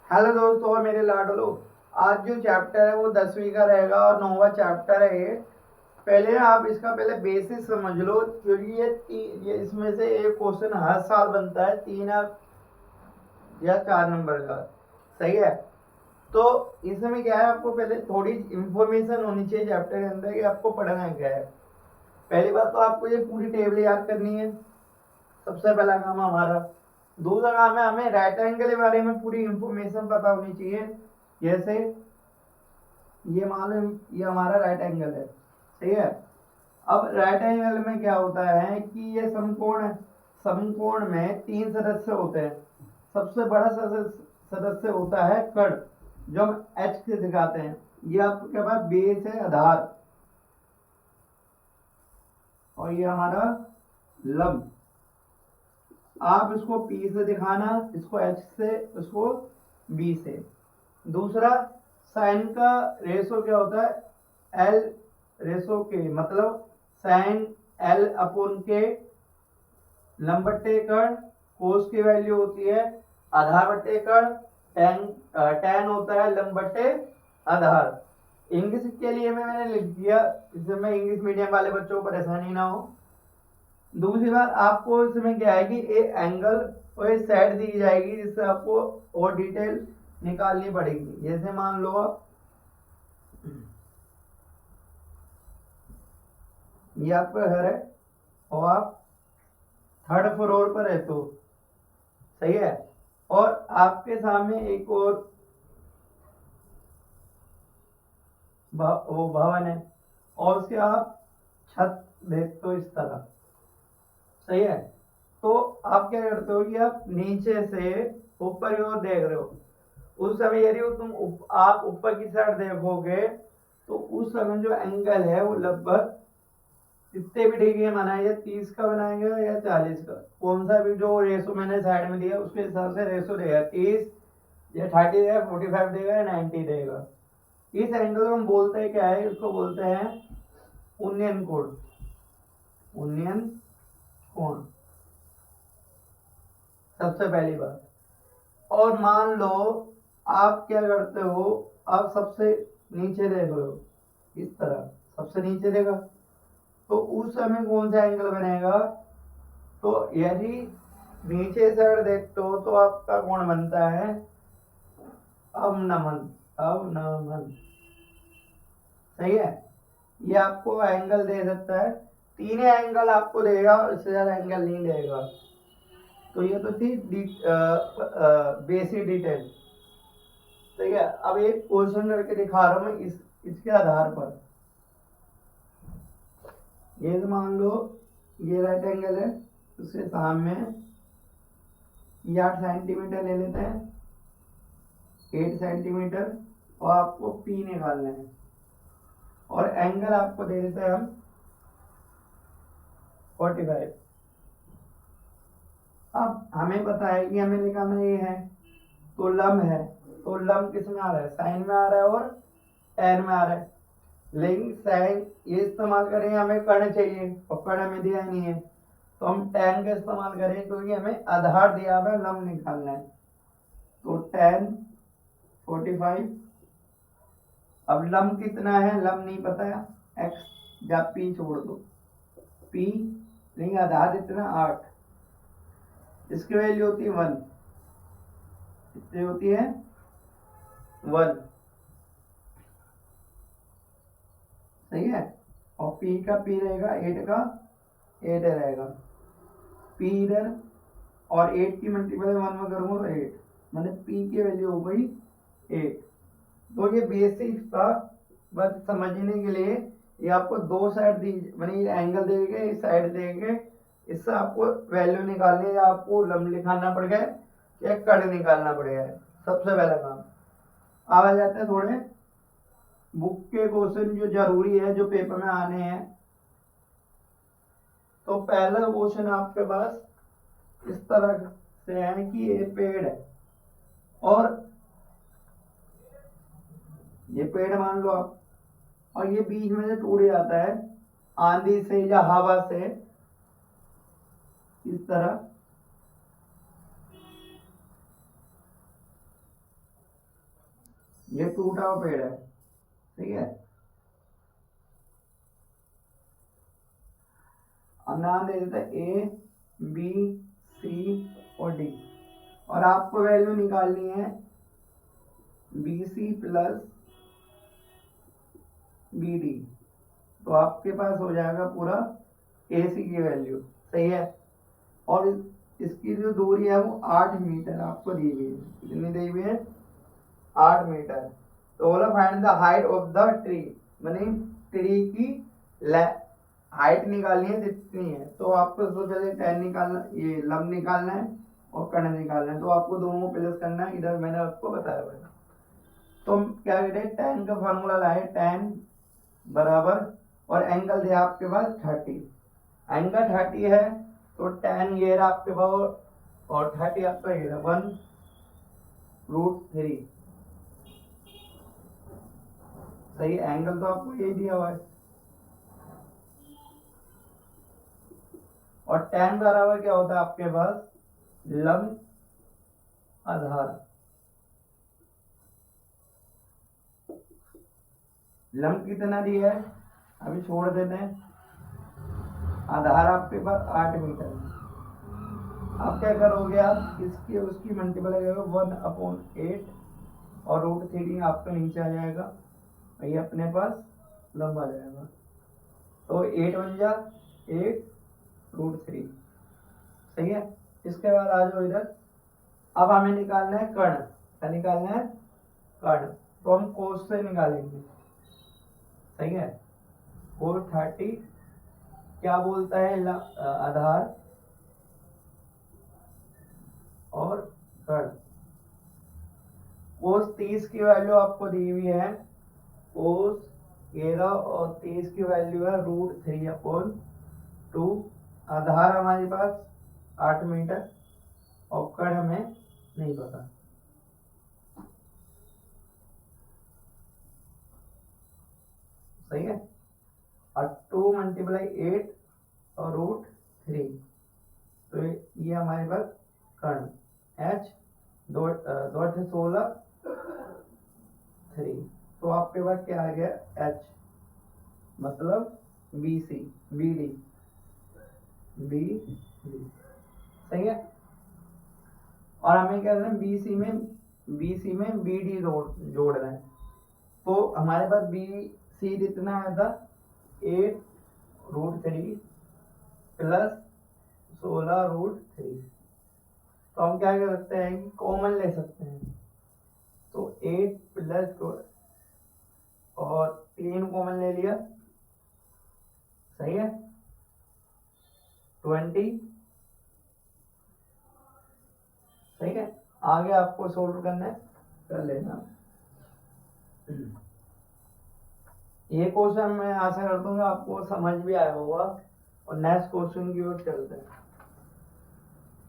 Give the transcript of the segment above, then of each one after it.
Hello दोस्तों, मेरे लाडलो। आज जो चैप्टर है वो 10वीं का रहेगा और 9वां चैप्टर है ये। पहले आप इसका पहले बेसिस समझ लो, क्योंकि ये इसमें से एक क्वेश्चन हर साल बनता है, 3 या 4 नंबर का। सही है। तो इसमें क्या है, आपको पहले थोड़ी इंफॉर्मेशन होनी चाहिए चैप्टर के अंदर कि आपको पढ़ना क्या है। पहली बात तो आपको ये पूरी टेबल याद करनी है, सबसे पहला काम हमारा। दूसरा काम है हमें राइट एंगल के बारे में पूरी इंफॉर्मेशन पता होनी चाहिए। जैसे ये मान लो ये हमारा राइट एंगल है, ठीक है। अब राइट एंगल में क्या होता है कि ये समकोण है। समकोण में 3 सदस्य होते हैं। सबसे बड़ा सदस्य होता है कर्ण, जो हम एच से दिखाते हैं। ये आपके पास बेस है, आधार, और ये हमारा लंब। आप इसको P से दिखाना, इसको H से, इसको B से। दूसरा, साइन का रेशो क्या होता है, L रेशो के, मतलब साइन L अपॉन के, लंब बट्टे कर्ण, कोस की वैल्यू होती है आधार बट्टे कर्ण, टैन होता है लंब बट्टे आधार। इंग्लिश के लिए मैंने लिख दिया, इसमें इंग्लिश मीडियम वाले बच्चों को परेशानी ना हो। दूसरी बात, आपको इसमें क्या है कि एक एंगल और एक साइड दी जाएगी, जिससे आपको और डिटेल निकालनी पड़ेगी। जैसे मान लो ये आपका घर है और आप 3rd फ्लोर पर रहते हो, सही है। और आपके सामने एक और वो भवन है, और उसके आप छत देखते हो इस तरह, सही है। तो आप क्या करते हो कि आप नीचे से ऊपर की ओर देख रहे हो। उस समय यदि आप ऊपर की साइड देखोगे तो उस समय जो एंगल है वो लगभग कितने भी डिग्री बनाएंगे, 30 का बनाएंगे या 40 का, कौन सा भी जो रेशो मैंने साइड में दिया उसके हिसाब से रेशो देगा। 30 या 30 देगा, 45 देगा या 90 देगा। इस एंगल को हम बोलते हैं क्या है, इसको बोलते हैं उन्नयन कोण। उन्नयन कोण, सबसे पहली बात। और मान लो आप क्या करते हो, आप सबसे नीचे देख रहे हो इस तरह, सबसे नीचे देखा, तो उस समय कौन सा एंगल बनेगा। तो यदि नीचे साइड देखते हो तो आपका कोण बनता है अवनमन। अवनमन, सही है। ये आपको एंगल दे सकता है, 3 एंगल आपको देगा, इससे ज्यादा एंगल नहीं देगा। तो ये तो थी बेसिक डिटेल, ठीक है। अब एक क्वेश्चन करके दिखा रहा हूं मैं इसके आधार पर। ये तो मान लो ये राइट एंगल है, उसके सामने ये 8 सेंटीमीटर ले लेते हैं, 8 सेंटीमीटर, और आपको P निकालना है। और एंगल आपको दे देते हैं हम 45। अब हमें पता है कि हमें निकालना ये है, तो लंब है, तो लंब किस में आ रहा है, साइन में आ रहा है और टैन में आ रहा है। लेकिन साइन ये इस्तेमाल करें, हमें कर्ण चाहिए और कर्ण हमें दिया नहीं है, तो हम टैन का इस्तेमाल करें, क्योंकि हमें आधार दिया हुआ है, लंब निकालना है। तो टैन 45। अब लंब कितना है, लंब नहीं पता है, एक्स या पी छोड़ दो, पी लेकिन आधार इतना 8, इसकी वैल्यू होती है 1। कितनी होती है, 1, सही है। और पी का पी रहेगा, 8 का 8 रहेगा, पी इधर, और 8 की मल्टीप्लाई 1 में करूंगा तो 8, मैंने पी की वैल्यू हो गई 8। तो ये बेसिक था, बस समझने के लिए। ये आपको दो साइड दी, मैंने ये एंगल देंगे, इस साइड देंगे, इससे आपको वैल्यू निकालनी है, आपको लंब निकालना पड़ेगा या कर्ण निकालना पड़ेगा, सबसे पहला काम। आ जाते हैं थोड़े बुक के क्वेश्चन जो जरूरी है, जो पेपर में आने हैं। तो पहला क्वेश्चन आपके पास इस तरह से है कि ये पेड़ है, और ये पेड़ मान लो आप, और ये बीच में से टूट जाता है आंधी से या हवा से, इस तरह। ये टूटा हुआ पेड़ है, ठीक है। अब नाम दे देते हैं ए बी सी और डी, और आपको वैल्यू निकालनी है B C plus B D. तो आपके पास हो जाएगा पूरा ए सी की वैल्यू, सही है। और इसकी जो दूरी है वो 8 मीटर आपको दी हुई है। कितनी दी हुई है? 8 मीटर। तो बोला find the height of the tree, मानी ट्री की हाइट निकालनी है कितनी है। तो आपको सबसे पहले टेन निकालना, ये लंब निकालना है और कर्ण निकालना है। तो आपको दोनों को प्लस करना है, इधर मैंने आपको बताया हुआ है। तो हम क्या करें, टेन का फॉर्मूला लाए, टेन बराबर, और एंगल दे आपके पास 30, एंगल 30 है तो टेन ये रहा आपके पास, और 30 आपका ये रहा 1√3। सही, एंगल तो आपको यही दिया हुआ है। और टेन बराबर क्या होता है आपके पास, लंब आधार। लंब कितना दिया है अभी छोड़ देते हैं, आधार आपके पास 8 मीटर है। अब क्या करोगे आप, इसकी उसकी मल्टीप्लाई करोगे 1/8 और √3 आपका नीचे आ जाएगा, ये अपने पास लंब आ जाएगा। तो 8 बन जा 8√3, सही है। इसके बाद आ जाओ इधर, अब हमें निकालना है कर्ण। क्या निकालना है? कर्ण। तो हम कोस से निकालेंगे, सही है। कोस 30 क्या बोलता है, आधार और कर्ण। कोस 30 की वैल्यू आपको दी हुई है, कोस 13 और 30 की वैल्यू है √3/2। आधार हमारे पास 8 मीटर और कर्ण हमें नहीं पता। सही है। और 2 × 8 और √3, तो ये हमारे पास कर्ण h 2 3। तो आपके पास क्या आ गया, h मतलब B C B D B D, सही है। और हमें क्या करना है, बी सी में बी डी जोड़ना है। तो हमारे पास बी सी कितना आया था, 8√3 प्लस 16√3। तो हम क्या कर सकते हैं कि कॉमन ले सकते हैं। तो 8 प्लस और 3 कॉमन ले लिया, सही है, 20, सही है। आगे आपको सोल्व करना है, कर लेना। ये क्वेश्चन मैं आशा करता हूँ आपको समझ भी आया होगा। और नेक्स्ट क्वेश्चन की ओर चलते हैं।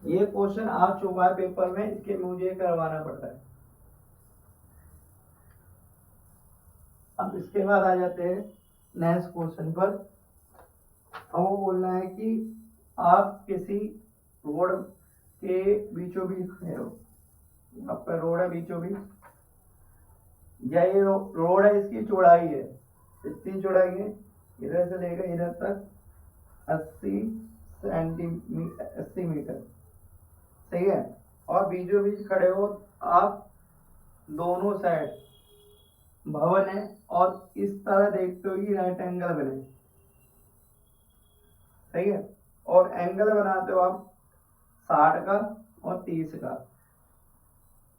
ये क्वेश्चन आ चुका है पेपर में, इसके मुझे करवाना पड़ता है। अब इसके बाद आ जाते हैं नेक्स्ट क्वेश्चन पर। अब वो बोलना है कि आप किसी रोड के बीचों बीच खड़े हो, आपका रोड है बीचों बीच, या ये रोड है, इसकी चौड़ाई है, इतनी चौड़ाई है, इधर से लेकर इधर तक 80 मीटर, सही है। और बीचों बीच खड़े हो आप, दोनों साइड भवन है, और इस तरह देखते हो कि राइट एंगल बने, सही है। और एंगल बनाते हो आप 60 का और 30 का।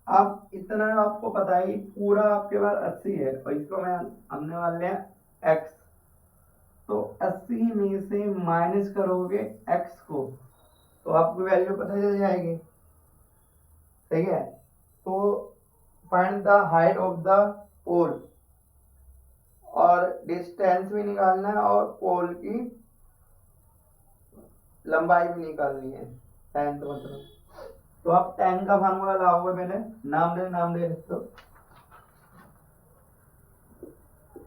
अब इतना आपको पता है पूरा आपके पास 80 है, और इसको मैं हमने वाले हैं x। तो 80 में से माइनस करोगे x को, तो आपको वैल्यू पता चल जाएगी, सही है। तो find the height of the pole, और डिस्टेंस भी निकालना है और पोल की लंबाई भी निकालनी है, 10 तो मतलब। तो आप 10 का फार्मूला लाओगे, पहले नाम दे सकते हो,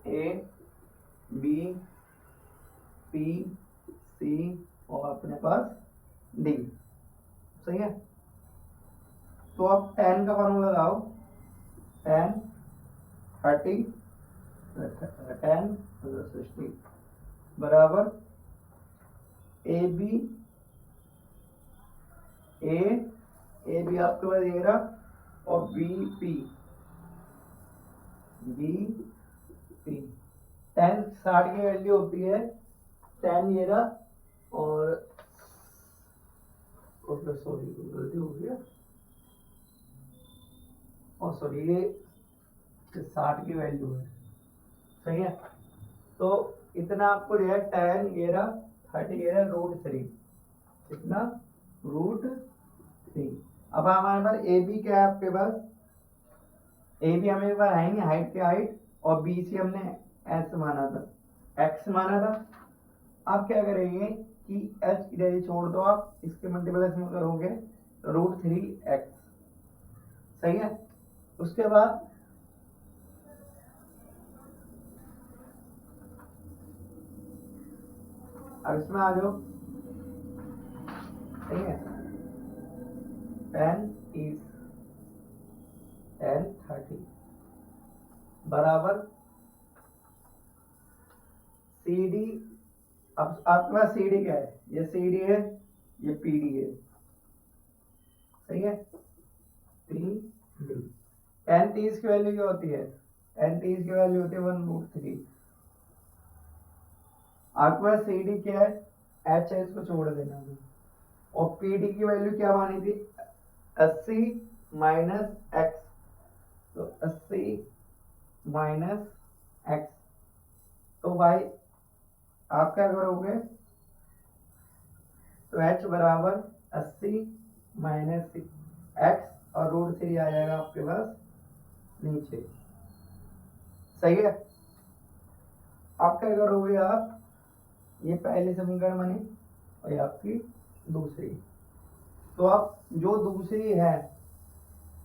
ए बी पी सी और अपने पास डी, सही है। तो आप 10 का फार्मूला लाओ, 10 30 10 60 बराबर ए बी आपके पास ये रहा और बी पी 10 60 की वैल्यू होती है 10 ये रहा और सॉरी गलती हो गया और सॉरी ये 60 की वैल्यू है, सही है। तो इतना आपको जो है 10 ये रहा 30 ये रहा √3, कितना √3। अब हमारे पास ए बी क्या है आपके पास, ए बी हमें पास है नहीं, हाइट क्या हाइट, और बी सी हमने एस माना था, एक्स माना था। आप क्या करेंगे कि एच इधर ही छोड़ दो, आप इसके मल्टीप्लाई में करोगे √3x, सही है। उसके बाद अब इसमें आ जाओ, सही है। 10 is 10 30 बराबर सी डी। अब आपके पास सी डी क्या है, ये सी डी है, ये पी डी है, सही है। पी डी 10 30 की वैल्यू क्या होती है, 10 30 की वैल्यू होती है 1√3। आपके पास सी डी क्या है, एच है, इसको छोड़ देना है। और पी डी की वैल्यू क्या मानी थी, 80 माइनस एक्स, तो 80 माइनस एक्स, तो भाई आप क्या करोगे, तो h बराबर 80 माइनस एक्स और √3 आ जाएगा आपके पास नीचे, सही है। आप क्या करोगे, आप ये पहले समीकरण बने और ये आपकी दूसरी, तो आप जो दूसरी है,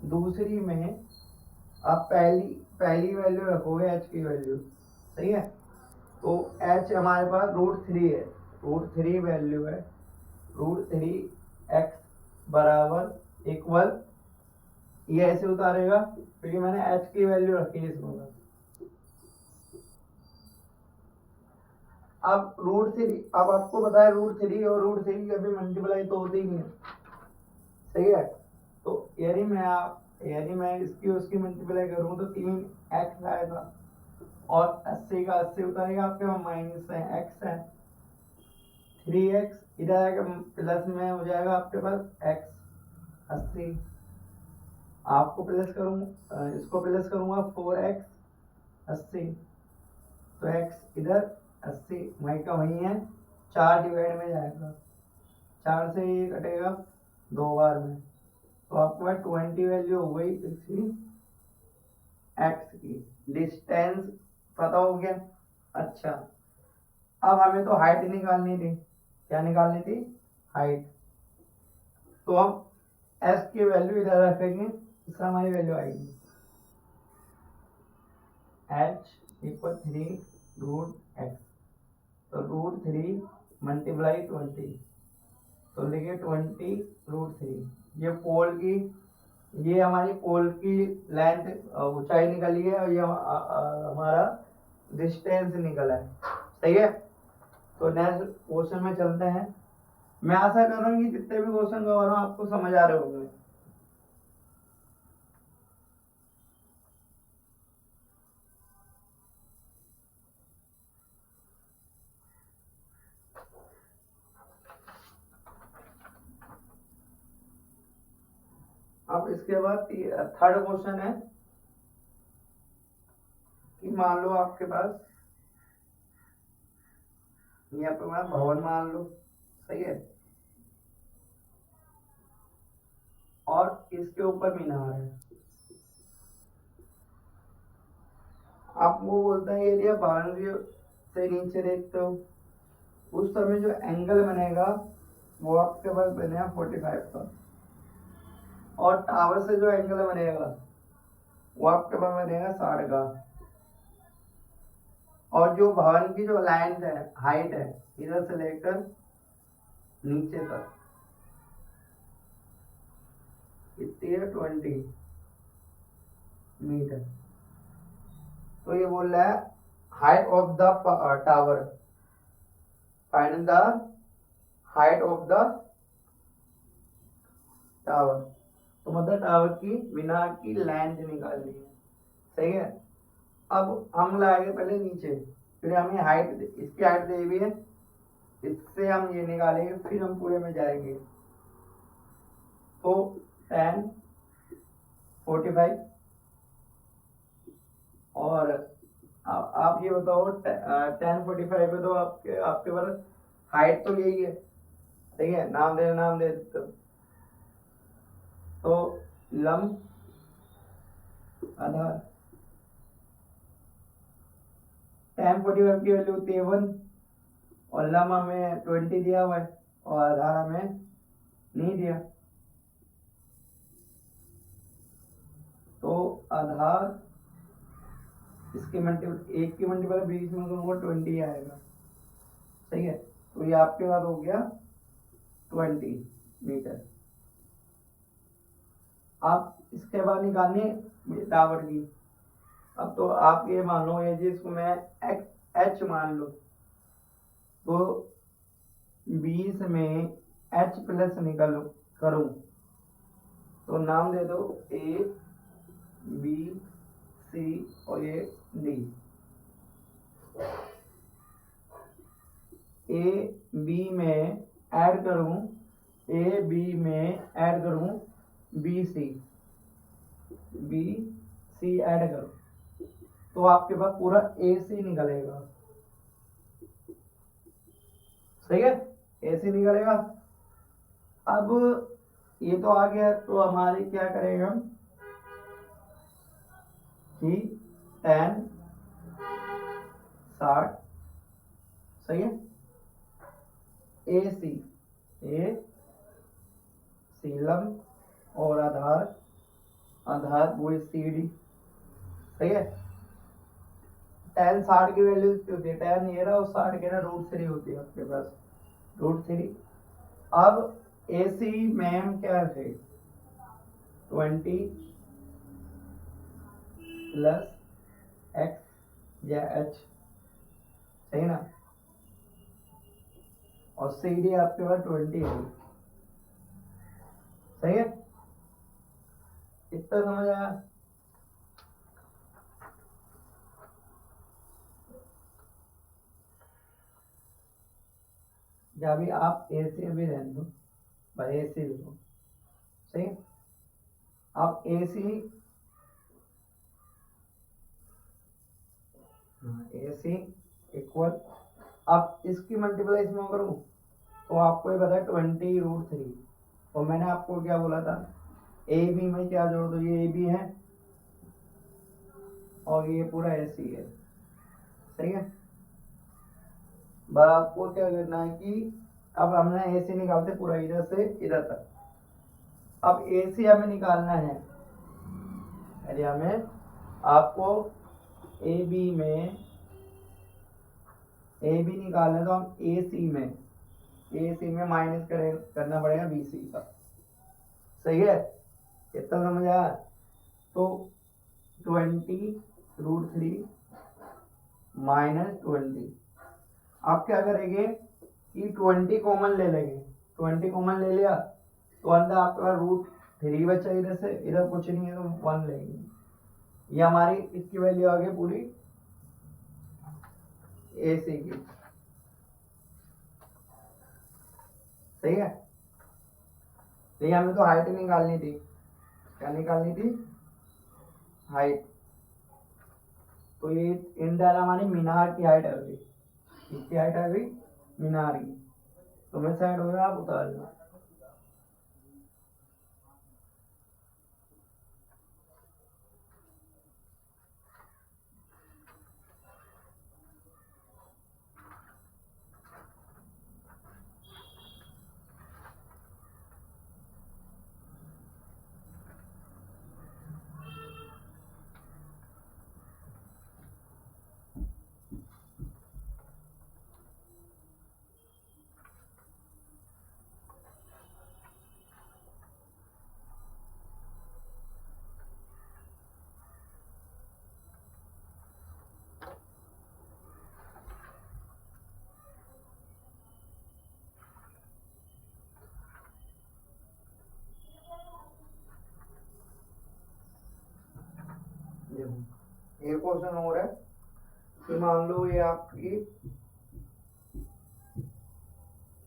दूसरी में आप पहली वैल्यू रखोगे h की वैल्यू, सही है। तो h हमारे पास √3 है, √3 वैल्यू है, √3x बराबर इक्वल, ये ऐसे उतारेगा क्योंकि मैंने h की वैल्यू रखी है इसमें। अब √3, अब आपको पता है √3 और √3 कभी मल्टीप्लाई तो होती ही नहीं है, सही है। तो यदि मैं इसकी उसकी मल्टीप्लाई करूँ तो 3x आएगा और 80 का 80 उतारेगा आपके पास माइनस है, x है, 3x इधर आएगा प्लस में हो जाएगा आपके पास x 80, आपको प्लस करूँ, इसको प्लस करूँगा 4x 80, तो x इधर 80 वहीं का वहीं है, 4 डिवाइड में जाएगा, 4 से ये कटेगा 2 बार में, तो आपके पास 20 वैल्यू हो गई इसकी x की। डिस्टेंस पता हो गया। अच्छा, अब हमें तो हाइट निकालनी थी, क्या निकालनी थी, हाइट। तो हम s की वैल्यू इधर रखेंगे, इसका हमारी वैल्यू आएगी h इक्वल 3√x, तो √3 मल्टीप्लाई 20, तो लिखे 20√3। ये पोल की, ये हमारी पोल की लेंथ ऊंचाई निकली है और ये हमारा डिस्टेंस निकला है, सही है। तो नेक्स्ट क्वेश्चन में चलते हैं। मैं आशा कर रहा हूँ कि जितने भी क्वेश्चन कर रहा हूँ आपको समझ आ रहे होंगे। अब इसके बाद थर्ड क्वेश्चन है कि मान लो आपके पास यहाँ पे मैं भवन मान लो, सही है, और इसके ऊपर मीनार है। आप वो बोलते हैं एरिया बाउंड्री से नीचे देखते हो, उस समय जो एंगल बनेगा वो आपके पास बनेगा 45 का, और टावर से जो एंगल बनेगा वो आपके पास बनेगा 60 का, और जो भवन की जो लाइन है, हाइट है, इधर से लेकर नीचे तक कितनी है, 20 मीटर। तो ये बोल रहा है height of the tower, find the height of the tower. तो मतलब टावर की मीनार की लेंथ निकालनी है, सही है। अब हम लाएंगे पहले नीचे, फिर हमें हाइट, इसकी हाइट दी हुई है, इससे हम ये निकालेंगे, फिर हम पूरे में जाएंगे। तो 10 45 और आप ये बताओ 10 45 है तो आपके पास हाइट तो यही है, ठीक है। नाम दे तो लंब आधार 10 45 की वैल्यू 53 और लंब हमें 20 दिया हुआ है और आधार हमें नहीं दिया। तो आधार इसके मल्टीपल, एक की मल्टीपल 20 में तो वो 20 आएगा, सही है। तो ये आपके पास हो गया 20 मीटर। आप इसके बाद निकालनी टावर की। अब तो आप ये मान लो, ये जिसको मैं एच मान लो, तो 20 में एच प्लस निकल करूं तो नाम दे दो ए बी सी और ये डी। ए बी में ऐड करूं, ए बी में ऐड करूं बी सी ऐड करूं तो आपके पास पूरा ए सी निकलेगा, सही है, ए सी निकलेगा। अब ये तो आ गया, तो हमारे क्या करेंगे हम कि 10 60, सही है, ए सी लंब और आधार वो सी डी, सही है। 10 60 की वैल्यू होती है, 10 ये रहा और 60 के ना √3 होती है आपके पास, √3। अब ए सी में हम क्या थे 20 प्लस एक्स या एच, सही ना, और सी डी आपके पास 20 है, सही है। इतना समझ आया। या भी आप ए सी भी रहने दो, भाई ए सी लिखो, सही है। आप ए सी इक्वल, अब इसकी मल्टीप्लाई इसमें करूं तो आपको ये पता है 20 √3, और मैंने आपको क्या बोला था ए बी में क्या जोड़ दो, ये ए बी है और ये पूरा ए सी है, सही है। बस आपको क्या करना है कि अब हमने ए सी निकालते पूरा इधर से इधर तक। अब ए सी हमें निकालना है, अरे हमें आपको ए बी निकालना है, तो हम ए सी में माइनस करना पड़ेगा बी सी का, सही है। इतना समझ आया। तो 20 √3 -20, आप क्या करेंगे कि 20 कॉमन ले लेंगे, 20 कॉमन ले लिया तो अंदर आपके पास √3 बचा, इधर से इधर कुछ नहीं है तो 1 लेंगे, ये हमारी इसकी वैल्यू आ गई पूरी ए सी की, सही है। लेकिन हमें तो हाइट निकालनी थी, क्या निकालनी थी, हाइट। तो ये इन डाला हमारी मीनार की हाइट आ गई, किसकी हाइट आ गई, मीनार की। तो मैं साइड हो गया, आप उतार लो। क्वेश्चन हो रहा है कि मान लो ये आपकी,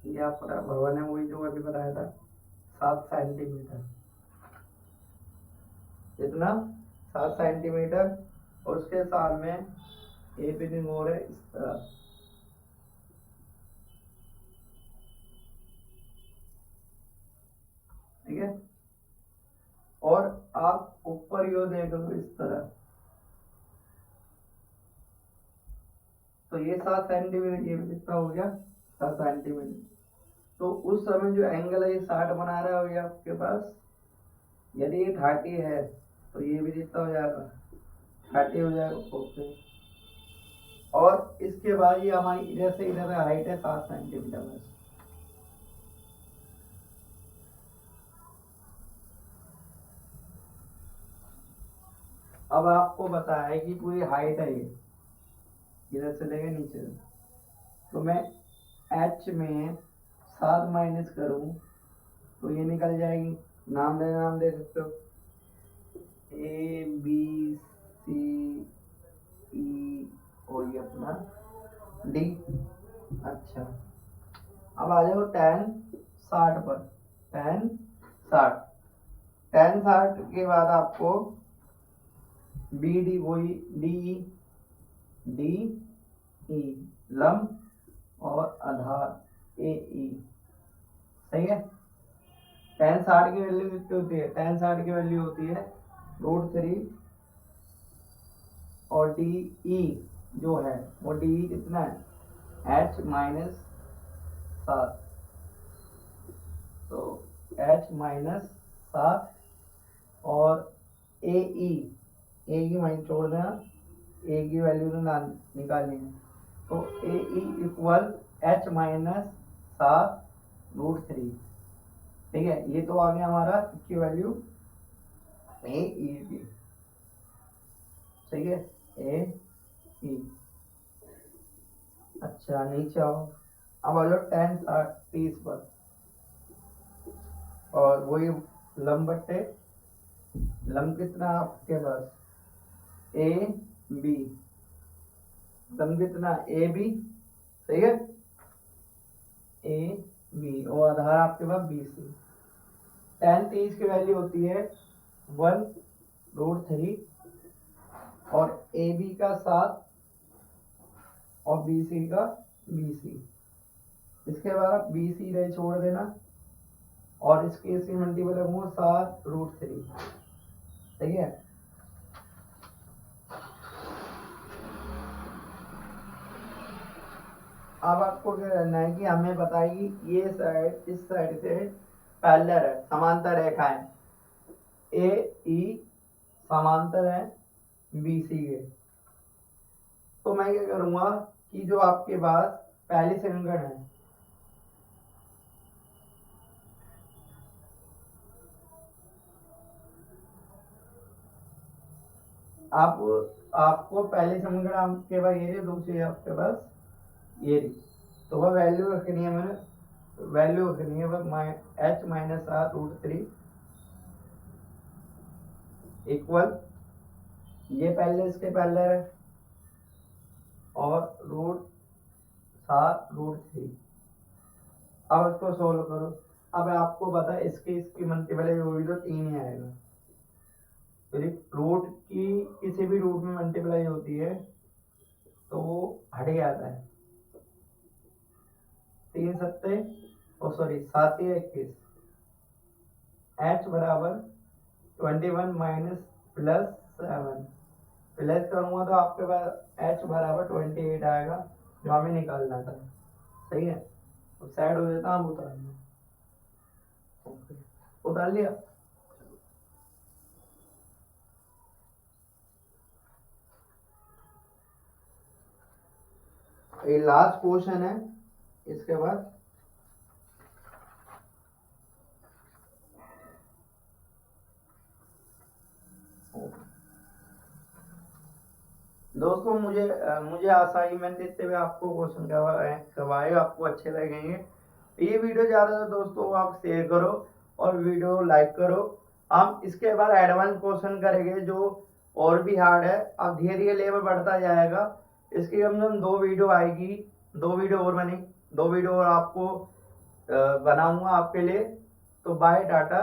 ये आपका भवन है, वही जो अभी बताया था 7 सेंटीमीटर, इतना 7 सेंटीमीटर, और उसके साथ में ए बिल्डिंग हो रहा है इस तरह, ठीक है। और आप ऊपर यो देख लो इस तरह, तो ये 7 सेंटीमीटर, ये भी कितना हो गया 7 सेंटीमीटर। तो उस समय जो एंगल है ये 60 बना रहा है आपके पास, यदि ये 30 है तो ये भी कितना हो जाएगा 30 हो जाएगा, ओके। और इसके बाद ये हमारी इधर से इधर हाइट है 7 सेंटीमीटर बस। अब आपको बताया है कि पूरी हाइट है ये, इधर से लेके नीचे, तो मैं एच में 7 माइनस करूं तो ये निकल जाएगी, नाम दे सकते हो, ए बी सी ई और ये अपना डी। अच्छा, अब आ जाओ tan 60 पर, tan 60 के बाद आपको बी डी, वही डी डी ई लंब और आधार ए ई, सही है। tan 60 की वैल्यू कितनी होती है, tan 60 की वैल्यू होती है √3, और डी ई जो है वो डी ई कितना है h माइनस 7, तो h माइनस 7, और ए की माइनस छोड़ देना, ए की वैल्यू तो ना निकालनी है, तो ए ई इक्वल h माइनस 7√3, ठीक है। ये तो आ गया हमारा इसकी वैल्यू ए ई की, सही है, ए ई। अच्छा नीचे आओ, अब आ जाओ tan 30 पर, और वही लंब बट्टे लंब कितना आपके पास ए बी, लंब कितना ए बी, सही है, ए बी, और आधार आपके पास बी सी। tan 30 की वैल्यू होती है 1√3, और ए बी का 7 और बी सी का BC। इसके बाद आप BC रहे छोड़ देना, और इसके इसकी मल्टीपल रखूंगा 7√3, ठीक है। अब आपको क्या करना है कि हमें बताएगी ये साइड इस साइड से पैरेलल है, समांतर रेखा है, ए ई समांतर है BC के। तो मैं क्या करूंगा कि जो आपके पास पहली समीकरण है, आपको पहली समीकरण आपके पास ये रही, दूसरी आपके पास ये रही, तो वह वैल्यू रखनी है, मैंने वैल्यू रखनी है वह h माइनस 7√3 इक्वल, ये पहले इसके पहले है, और √7√3। अब इसको सोल्व करो। अब आपको पता है इसकी मल्टीप्लाई होगी तो 3 ही आएगा, तो रूट की किसी भी रूट में मल्टीप्लाई होती है तो वो हट जाता है, 3 सत्ते और सॉरी 7 21, h बराबर 21 माइनस प्लस 7, प्लस करूंगा तो आपके पास h बराबर 28 आएगा, जो हमें निकालना था, सही है। तो साइड हो जाता हम उतार लें, ओके उतार लिया। ये लास्ट क्वेश्चन है, इसके बाद दोस्तों मुझे असाइनमेंट देते हुए आपको क्वेश्चन करवाए आपको अच्छे लगेंगे। ये वीडियो ज़्यादा तो दोस्तों आप शेयर करो और वीडियो लाइक करो। हम इसके बाद एडवांस क्वेश्चन करेंगे जो और भी हार्ड है। अब धीरे धीरे लेवल बढ़ता जाएगा। इसकी कम से कम 2 वीडियो आएगी, 2 वीडियो और बनी, 2 वीडियो और आपको बनाऊंगा आपके लिए। तो बाय टाटा।